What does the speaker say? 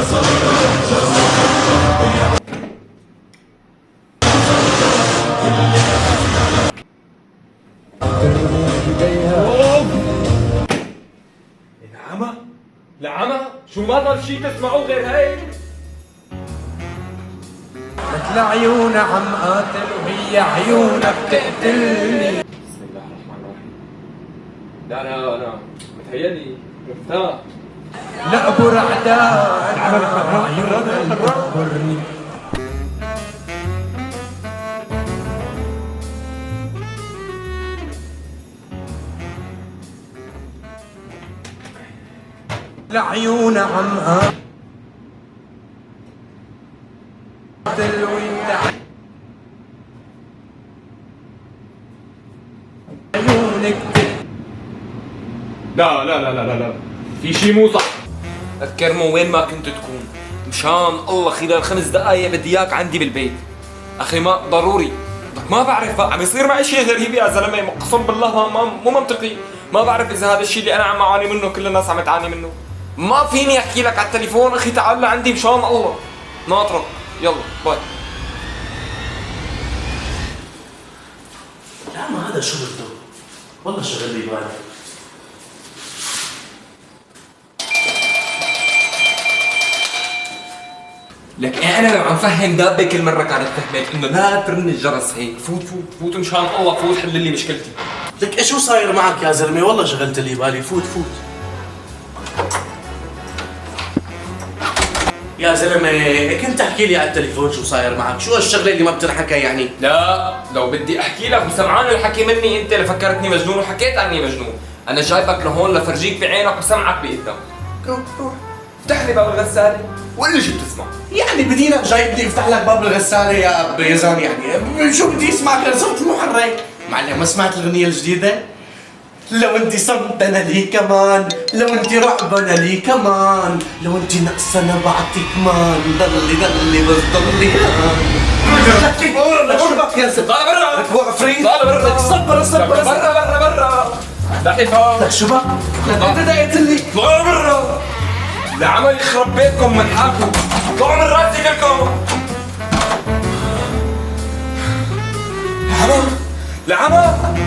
العمى؟ العمى؟ شو ما ضل شي تسمعوه غير هيك؟ مثل عيون عم قاتل وهي عيونك تقتلني. بسم الله الرحمن الرحيم. لا انا متهيألي مرتاح. لا ابو رعدان عيونك تخبرني. لعيون عم قاتل وانت عيونك لا في شي مو صح. كرمو وين ما كنت تكون مشان الله خلال 5 دقايق بدي اياك عندي بالبيت. اخي ما ضروري ما بعرف عم يصير معي شيء غريب يا زلمه، قسم بالله مو منطقي. ما بعرف اذا هذا الشيء اللي انا عم اعاني منه كل الناس عم تعاني منه. ما فيني احكي لك على التليفون. اخي تعال لعندي مشان الله. ناطرك يلا باي. لا ما هذا شو بده؟ والله شغل لي بالي. لك انا لو عم فهم دابه كل مره كانت فهمت انه لا ترن الجرس هيك. فوت مشان الله، فوت حل لي مشكلتي. لك ايش صاير معك يا زلمه؟ والله شغلت لي بالي. فوت. يا زلمه كنت احكي لي على التليفون شو صاير معك؟ شو هالشغله اللي ما بتنحكى يعني؟ لا لو بدي احكي لك وسمعان الحكي مني انت لفكرتني مجنون وحكيت عني مجنون. انا جايبك لهون لفرجيك بعينك وسمعك بقدام. روح افتح لي باب الغساله وقول لي شو بتسمع. يعني بدينك جايبني افتح لك باب الغساله يا بيزان؟ يعني شو بدي اسمعك لصوت المحرك؟ معلم ما سمعت الاغنيه الجديده؟ لو انت صمت انا لي كمان، لو انت رعب انا لي كمان، لو انت نقص انا بعطيك مان، ضلي بس ضلي شبك يا زلمه. طالع برا. لك هو عفريت. طالع برا. صبر برا. لحظة. لك شبك؟ لك انت دايت لي. طلعوا برا. العمل يخرب بيتكم من حالكم. طلعوا من راسي كلكم. العمى.